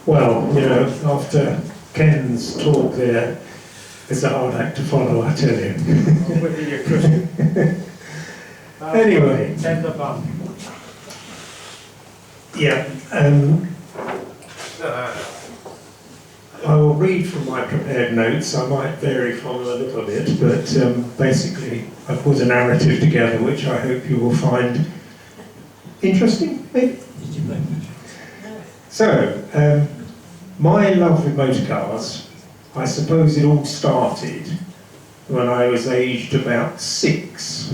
Well, you know, after Ken's talk there, it's a hard act to follow, I tell you. Whether you're Christian. Anyway. Tender bun. Yeah, I will read from my prepared notes. I might vary from them a little bit, but basically I put a narrative together which I hope you will find interesting, maybe? So, my love with motor cars, I suppose it all started when I was aged about 6,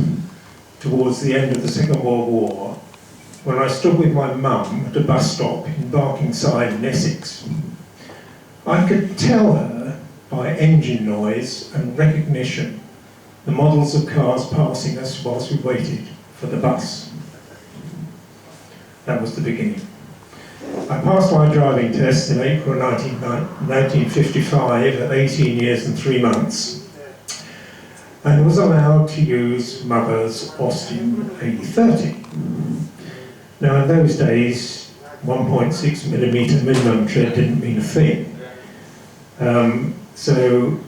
towards the end of the Second World War, when I stood with my mum at a bus stop in Barkingside in Essex. I could tell her by engine noise and recognition the models of cars passing us whilst we waited for the bus. That was the beginning. I passed my driving test in April 1955 at 18 years and 3 months and was allowed to use Mother's Austin A30. Now in those days, 1.6mm minimum tread didn't mean a thing. So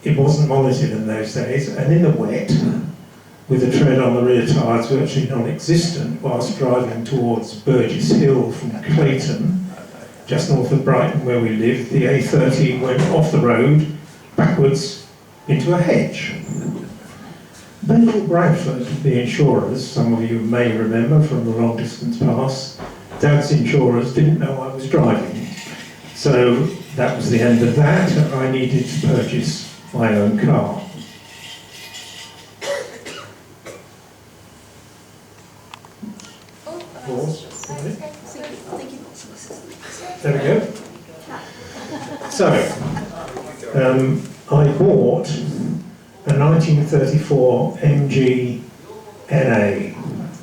it wasn't monitored in those days, and in the wet, with the tread on the rear tyres virtually non-existent, whilst driving towards Burgess Hill from Clayton, just north of Brighton where we lived, the A30 went off the road, backwards, into a hedge. Bengal Bradford, the insurers, some of you may remember from the long distance past, Dad's insurers didn't know I was driving. So that was the end of that, and I needed to purchase my own car. There we go. So, I bought a 1934 MG NA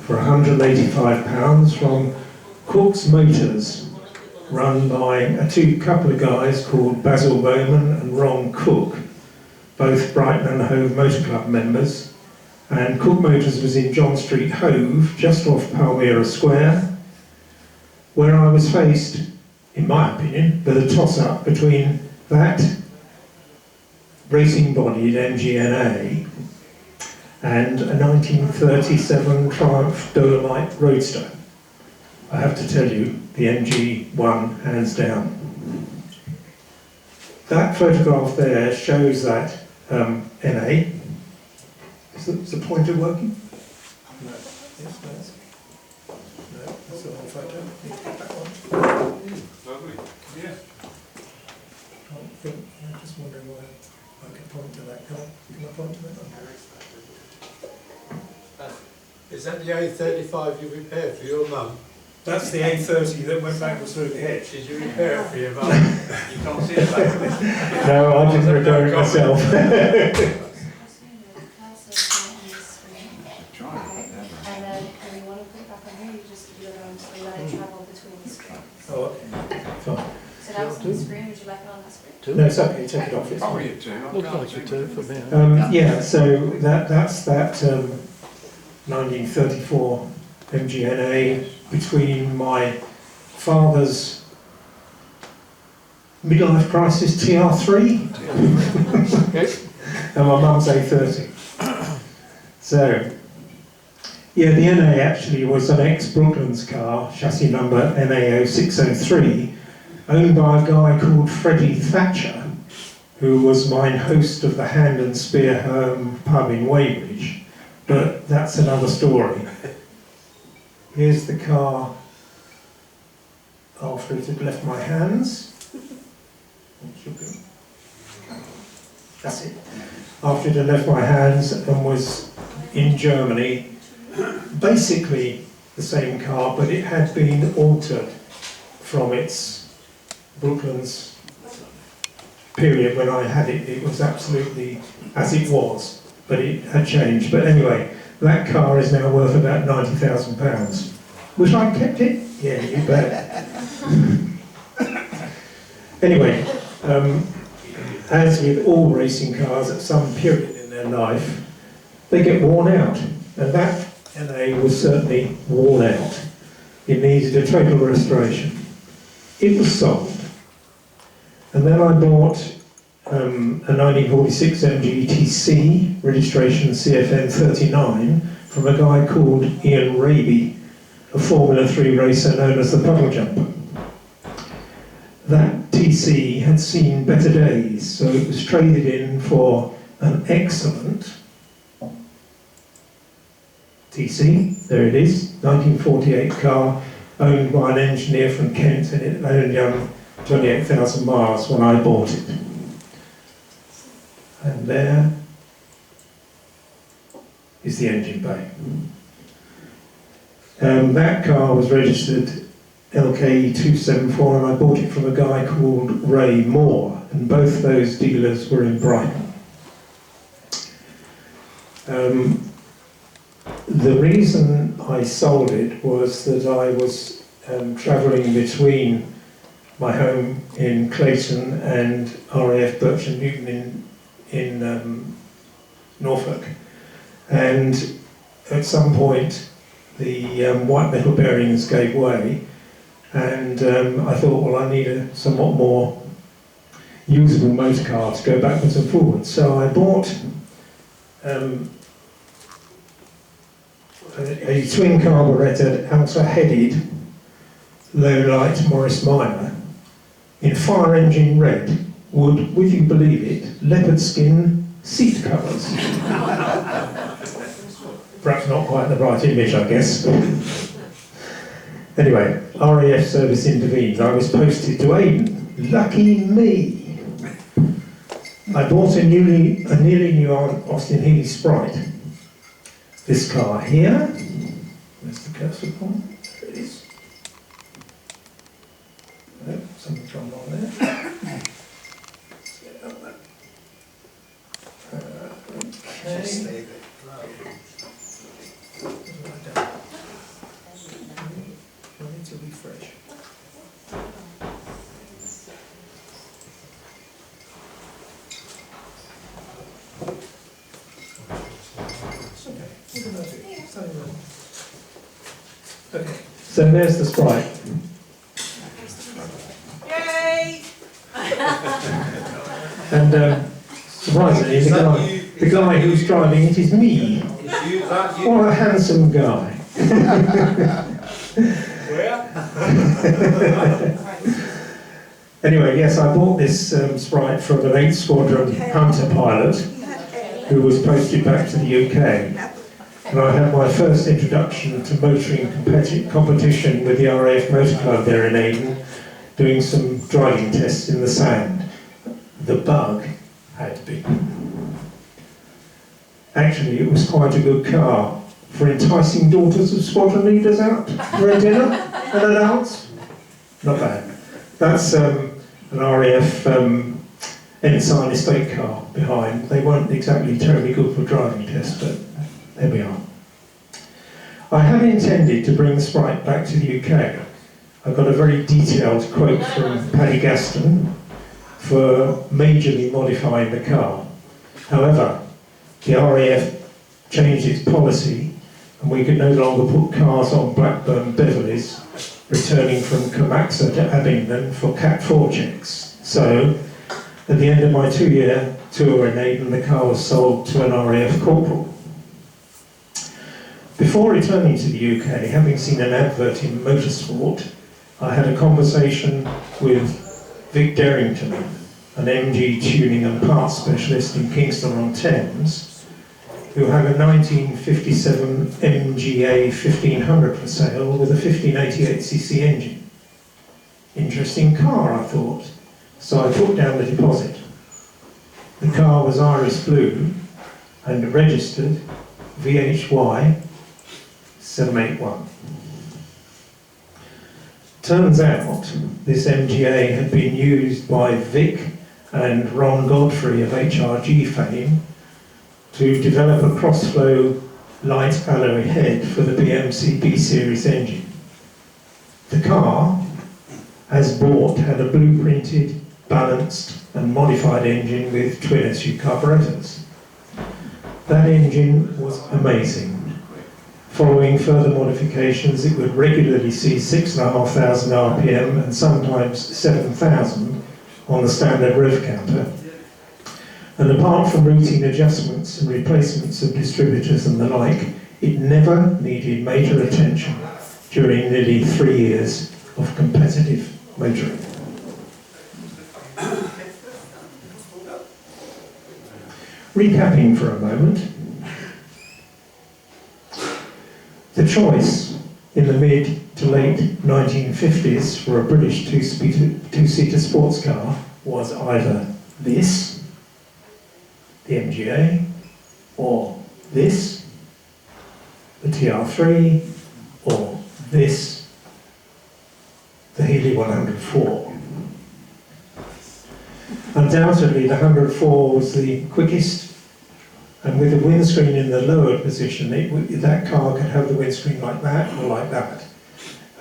for £185 from Cook's Motors, run by a couple of guys called Basil Bowman and Ron Cook, both Brighton and Hove Motor Club members. And Cook Motors was in John Street, Hove, just off Palmyra Square, where I was faced, in my opinion, with a toss-up between that racing-bodied MG-NA and a 1937 Triumph Dolomite Roadster. I have to tell you, the MG won hands down. That photograph there shows that NA. Is the pointer working? No. Yes, no. No, that's the wrong photo. That one. Lovely. Yeah. I'm just wondering why I can point to that. Can I point to that? Is that the A35 you repaired for your mum? That's the A30 that went backwards through the hedge. Did you repair it for your mum? You can't see the back of it. No, I didn't repair it myself. And you want to put it back on here, you just do it on to let it travel between the screens. Oh, okay. Fine. So that was on the screen, would you like it on that screen? No, it's okay, take it off. It's Oh, fine. you too. Looks like you do for me. Yeah, so that's that 1934 MGNA between my father's midlife crisis TR3 and my mum's A30. So, yeah, the NA actually was an ex-Brooklands car, chassis number MAO 603, owned by a guy called Freddie Thatcher, who was mine host of the Hand and Spear Home pub in Weybridge, but that's another story. Here's the car after it had left my hands. That's it. After it had left my hands and was in Germany, basically the same car, but it had been altered from its Brooklands period when I had it. It was absolutely as it was, but it had changed. But anyway, that car is now worth about £90,000. Wish I'd kept it? Yeah, you bet. Anyway, as with all racing cars, at some period in their life, they get worn out. And that NA was certainly worn out. It needed a total restoration. It was sold. And then I bought a 1946 MG TC, registration CFN 39, from a guy called Ian Raby, a Formula 3 racer known as the Puddle Jumper. That TC had seen better days, so it was traded in for an excellent TC. There it is, 1948 car, owned by an engineer from Kent, and it only done 28,000 miles when I bought it. And there is the engine bay. That car was registered LK274, and I bought it from a guy called Ray Moore, and both those dealers were in Brighton. The reason I sold it was that I was travelling between my home in Clayton and RAF Birch and Newton in Norfolk, and at some point the white metal bearings gave way, and I thought, well, I need a somewhat more usable motor car to go backwards and forwards. So I bought a twin carburetted, outer-headed, low-light Morris Minor in fire engine red, would, would you believe it, leopard skin seat covers. Perhaps not quite the right image, I guess. Anyway, RAF service intervened. I was posted to Aden. Lucky me! I bought a nearly new Austin Healey Sprite. This car here. Where's the cursor point? There it is. Oh, something's gone wrong there. Okay. I need to refresh. Okay, so there's the Sprite. Yay! And surprisingly, the guy who's driving it is me. What a handsome guy. Where? Anyway, yes, I bought this Sprite from an 8th Squadron Hunter pilot who was posted back to the UK. And I had my first introduction to motoring competition with the RAF Motor Club there in Aden, doing some driving tests in the sand. The bug had been. Actually, it was quite a good car for enticing daughters of squadron leaders out for a dinner and a dance. Not bad. That's an RAF Ensign estate car behind. They weren't exactly terribly good for driving tests, but there we are. I had intended to bring the Sprite back to the UK. I got a very detailed quote from Paddy Gaston for majorly modifying the car. However, the RAF changed its policy and we could no longer put cars on Blackburn Beverleys returning from Comaxa to Abingdon for Cat 4 checks. So, at the end of my 2-year tour in Aden, the car was sold to an RAF corporal. Before returning to the UK, having seen an advert in Motorsport, I had a conversation with Vic Derrington, an MG tuning and parts specialist in Kingston-on-Thames, who had a 1957 MGA 1500 for sale with a 1588cc engine. Interesting car, I thought, so I put down the deposit. The car was iris blue and registered VHY 781. Turns out this MGA had been used by Vic and Ron Godfrey of HRG fame to develop a cross-flow light alloy head for the BMC B-Series engine. The car, as bought, had a blueprinted, balanced and modified engine with twin SU carburetors. That engine was amazing. Following further modifications, it would regularly see 6,500 RPM and sometimes 7,000 on the standard rev counter. And apart from routine adjustments and replacements of distributors and the like, it never needed major attention during nearly 3 years of competitive motoring. Recapping for a moment, the choice in the mid to late 1950s for a British two-seater sports car was either this, the MGA, or this, the TR3, or this, the Healey 104. Undoubtedly, the 104 was the quickest, and with the windscreen in the lowered position, that car could have the windscreen like that or like that.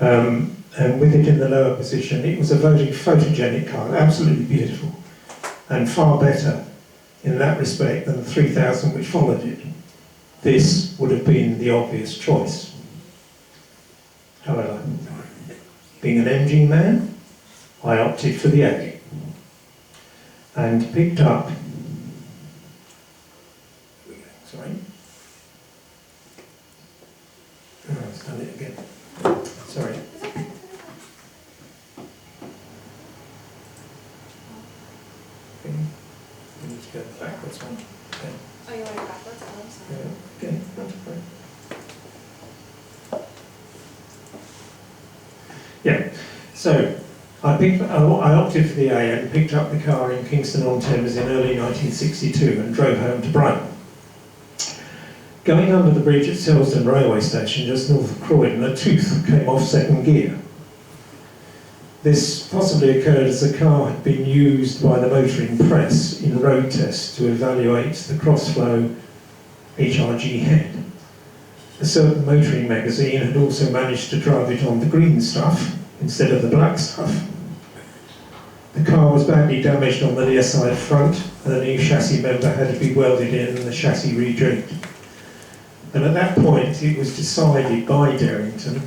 And with it in the lower position, it was a very photogenic car, absolutely beautiful, and far better in that respect than the 3000 which followed it. This would have been the obvious choice. However, being an MG man, I opted for the A and picked up, sorry, oh, I've done it again, sorry. Okay. We need to go backwards one. Okay. Oh, you want it backwards? Oh, I'm sorry. Yeah, okay, that's fine. Yeah, so I opted for the A and picked up the car in Kingston-on-Thames in early 1962 and drove home to Brighton. Going under the bridge at Selsdon railway station just north of Croydon, a tooth came off second gear. This possibly occurred as the car had been used by the motoring press in road tests to evaluate the crossflow HRG head. A certain motoring magazine had also managed to drive it on the green stuff instead of the black stuff. The car was badly damaged on the near side front, and a new chassis member had to be welded in and the chassis rejigged. And at that point it was decided by Darrington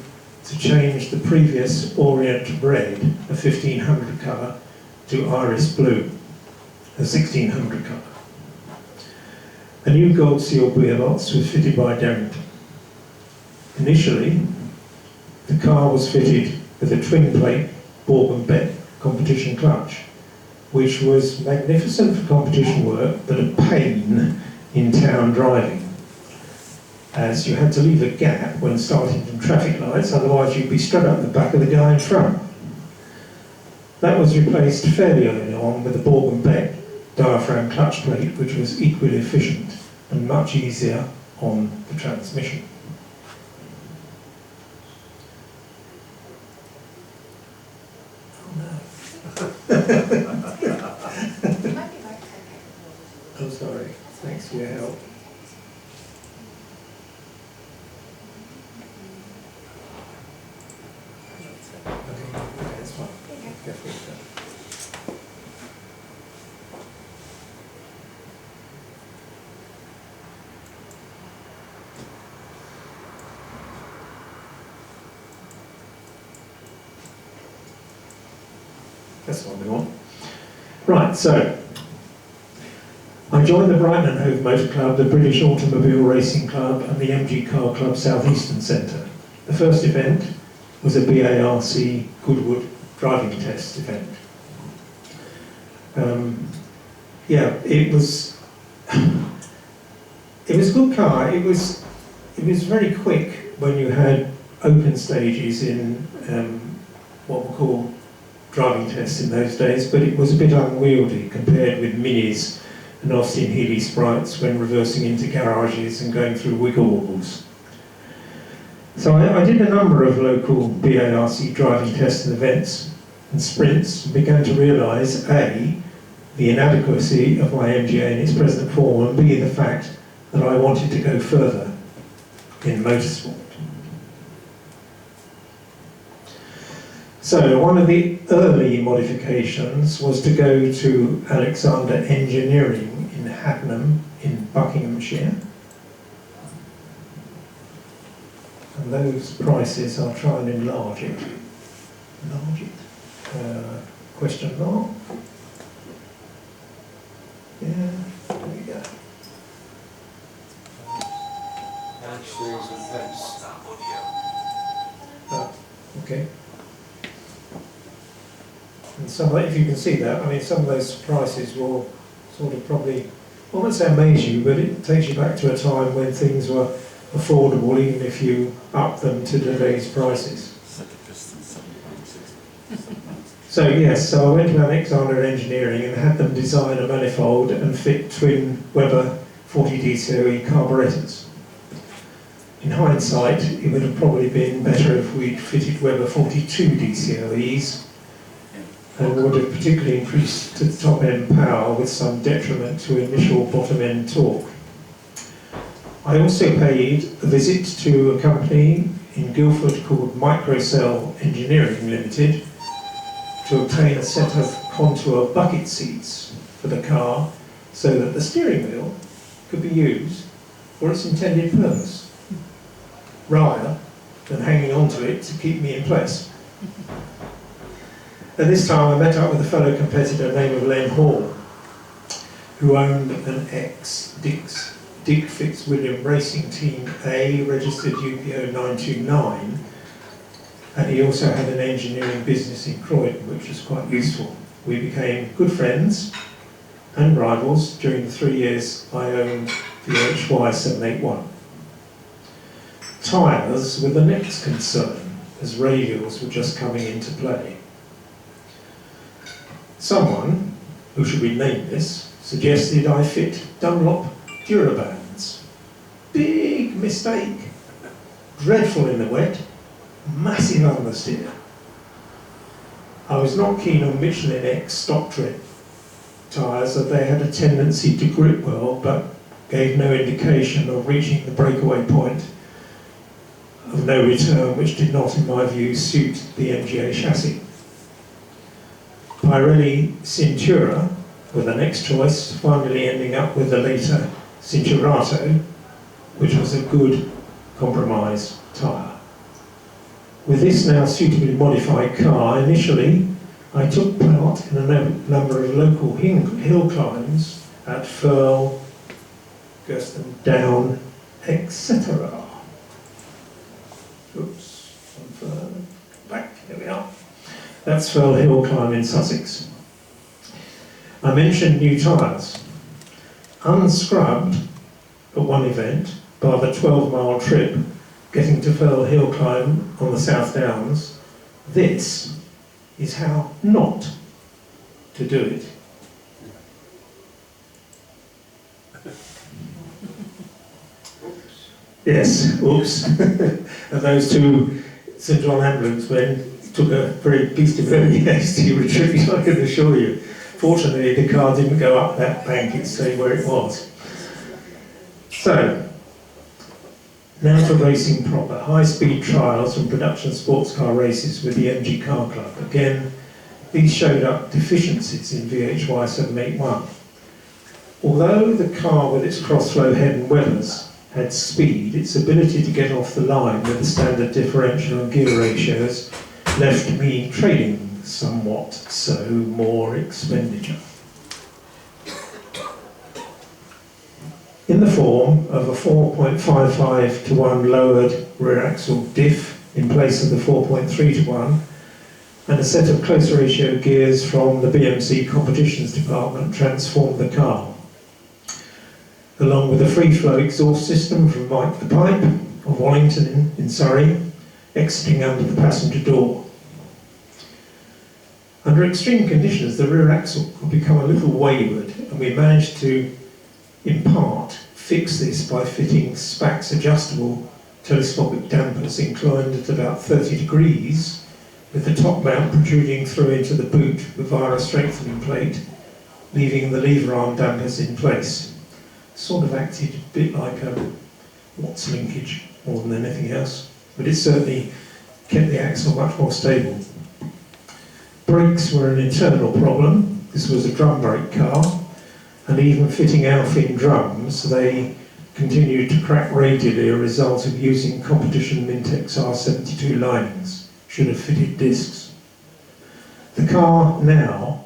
to change the previous Orient Red, a 1500 colour, to Iris Blue, a 1600 colour. A new gold seal gearbox was fitted by Darrington. Initially, the car was fitted with a twin-plate Borg and Beck competition clutch, which was magnificent for competition work, but a pain in town driving, as you had to leave a gap when starting from traffic lights, otherwise you'd be straight up the back of the guy in front. That was replaced fairly early on with the Borg and Beck diaphragm clutch plate, which was equally efficient and much easier on the transmission. It might be right. Oh, sorry. Thanks for your help. Okay, that's fine. Go for it. That's what we want. Right, so I joined the Brighton and Hove Motor Club, the British Automobile Racing Club, and the MG Car Club South Eastern Centre. The first event was a BARC Goodwood driving test event. Yeah, it was a good car. It was very quick when you had open stages in what we call driving tests in those days, but it was a bit unwieldy compared with Minis and Austin Healey Sprites when reversing into garages and going through wiggle wobbles. So I did a number of local BARC driving tests and events and sprints and began to realise A, the inadequacy of my MGA in its present form, and B, the fact that I wanted to go further in motorsport. So one of the early modifications was to go to Alexander Engineering in Hadnam in Buckinghamshire. And those prices, I'll try and enlarge it. Enlarge it? Question mark. Councils and that's Okay. And some, if you can see that, I mean, some of those prices will sort of probably, I won't say amaze you, but it takes you back to a time when things were affordable, even if you up them to today's prices. So yes, so I went to Alexander Engineering and had them design a manifold and fit twin Weber 40 DCOE carburetors. In hindsight, it would have probably been better if we'd fitted Weber 42 DCOEs and would have particularly increased the top end power with some detriment to initial bottom end torque. I also paid a visit to a company in Guildford called Microcell Engineering Limited to obtain a set of contour bucket seats for the car so that the steering wheel could be used for its intended purpose, rather than hanging onto it to keep me in place. At this time I met up with a fellow competitor named Len Hall, who owned an Dick Fitzwilliam Racing Team A registered UPO 929, and he also had an engineering business in Croydon, which was quite useful. We became good friends and rivals during the 3 years I owned the HY 781. Tyres were the next concern, as radials were just coming into play. Someone, who should be nameless, suggested I fit Dunlop Durabands. Big mistake. Dreadful in the wet, massive understeer. I was not keen on Michelin X stock tread tyres, as they had a tendency to grip well but gave no indication of reaching the breakaway point of no return, which did not, in my view, suit the MGA chassis. Pirelli Cintura were the next choice, finally ending up with the later Cinturato, which was a good compromise tyre. With this now suitably modified car, initially I took part in a number of local hill climbs at Firle, Gurston Down, etc. Oops, one further back, here we are. That's Firle Hill Climb in Sussex. I mentioned new tyres. Unscrubbed at one event, bar the 12-mile trip getting to Firle Hill Climb on the South Downs, this is how not to do it. Yes, oops. And those two St John ambulance men took a very hasty retreat, I can assure you. Fortunately, the car didn't go up that bank, it stayed where it was. So, now to racing proper. High-speed trials and production sports car races with the MG Car Club. Again, these showed up deficiencies in VHY 781. Although the car with its cross-flow head and Webers had speed, its ability to get off the line with the standard differential and gear ratios left me trading somewhat, so more expenditure. In the form of a 4.55 to 1 lowered rear axle diff in place of the 4.3 to 1, and a set of close ratio gears from the BMC competitions department transformed the car, along with a free flow exhaust system from Mike the Pipe of Wallington in Surrey, exiting under the passenger door. Under extreme conditions, the rear axle could become a little wayward, and we managed to, in part, fix this by fitting Spax adjustable telescopic dampers inclined at about 30 degrees, with the top mount protruding through into the boot via a strengthening plate, leaving the lever arm dampers in place. Sort of acted a bit like a Watts linkage more than anything else, but it certainly kept the axle much more stable. Brakes were an internal problem. This was a drum brake car, and even fitting Alfin drums, they continued to crack radially, a result of using competition Mintex R72 linings. Should have fitted discs. The car now,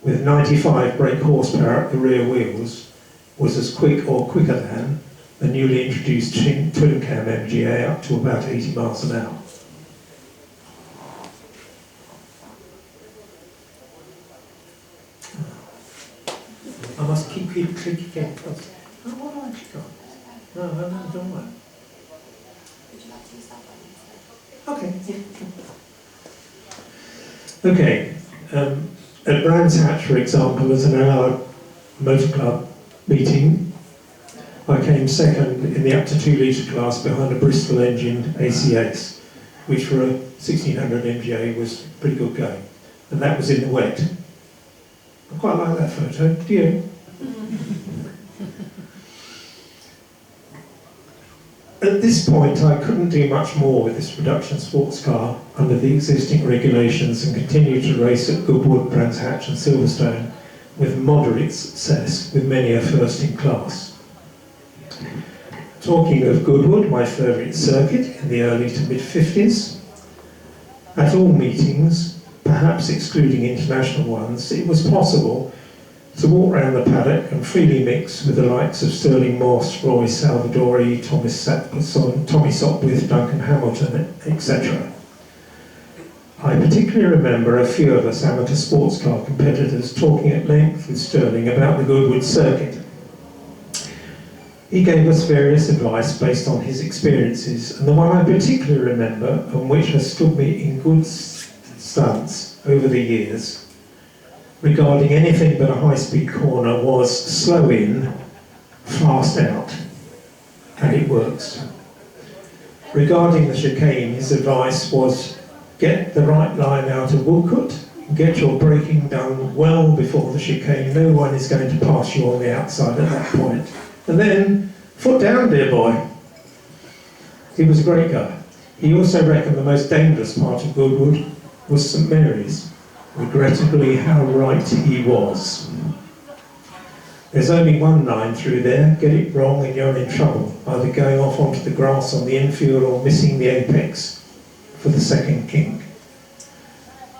with 95 brake horsepower at the rear wheels, was as quick or quicker than the newly introduced twin cam MGA up to about 80 miles an hour. I must keep clicking close. Oh, what have I actually got? No, I haven't done that. Would you like to use that one instead? Okay. At Brands Hatch, for example, as an Allied Motor Club meeting, I came second in the up to 2 litre class behind a Bristol engine AC8, which for a 1600 MGA was pretty good going. And that was in the wet. I quite like that photo. Do you? At this point, I couldn't do much more with this production sports car under the existing regulations and continued to race at Goodwood, Brands Hatch and Silverstone with moderate success, with many a first in class. Talking of Goodwood, my favourite circuit in the early to mid-50s, at all meetings, perhaps excluding international ones, it was possible to walk around the paddock and freely mix with the likes of Sterling Moss, Roy Salvadori, Tommy Sopwith, Duncan Hamilton, etc. I particularly remember a few of us amateur sports car competitors talking at length with Sterling about the Goodwood circuit. He gave us various advice based on his experiences, and the one I particularly remember, and which has stood me in good stance over the years, regarding anything but a high-speed corner, was slow in, fast out, and it works. Regarding the chicane, his advice was get the right line out of Woodcote, get your braking done well before the chicane, no one is going to pass you on the outside at that point. And then, foot down, dear boy. He was a great guy. He also reckoned the most dangerous part of Goodwood was St Mary's. Regrettably, how right he was. There's only one line through there. Get it wrong and you're in trouble, either going off onto the grass on the infield or missing the apex for the second kink.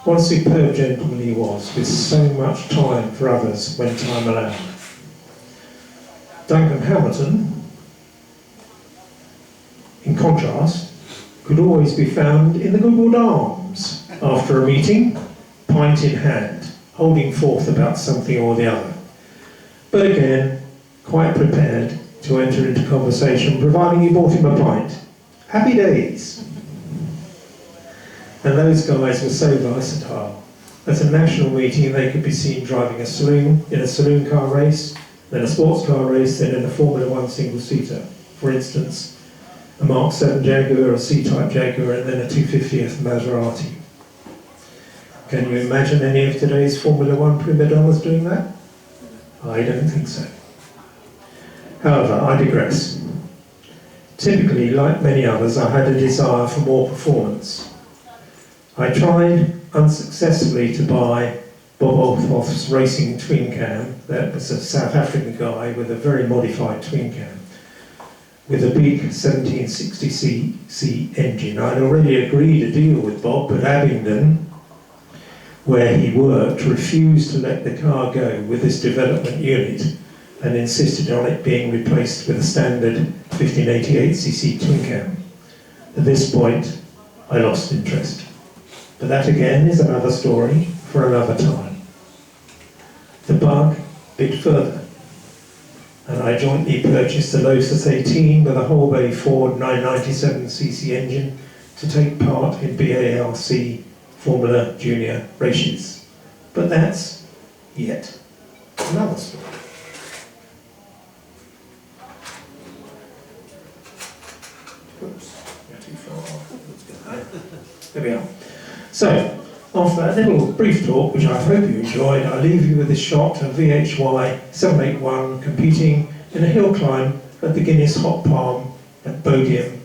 What a superb gentleman he was, with so much time for others when time allowed. Duncan Hamilton, in contrast, could always be found in the Goodwood Arms after a meeting, pint in hand, holding forth about something or the other. But again, quite prepared to enter into conversation, providing you bought him a pint. Happy days. And those guys were so versatile. At a national meeting, they could be seen driving a saloon, in a saloon car race, then a sports car race, then in a Formula One single-seater. For instance, a Mark 7 Jaguar, a C-Type Jaguar, and then a 250th Maserati. Can you imagine any of today's Formula One prima donnas doing that? I don't think so. However, I digress. Typically, like many others, I had a desire for more performance. I tried unsuccessfully to buy Bob Olthoff's racing twin cam. That was a South African guy with a very modified twin cam, with a big 1760cc engine. I'd already agreed a deal with Bob, but Abingdon, where he worked, refused to let the car go with this development unit and insisted on it being replaced with a standard 1588cc twin cam. At this point, I lost interest. But that again is another story for another time. The bug bit further, and I jointly purchased a Lotus 18 with a Holbay Ford 997cc engine to take part in BALC Formula Junior races. But that's yet another story. Oops, you're too far off. Let's get that. There we are. So, after that little brief talk, which I hope you enjoyed, I leave you with this shot of VHY 781 competing in a hill climb at the Guinness Hot Palm at Bodiam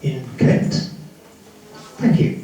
in Kent. Thank you.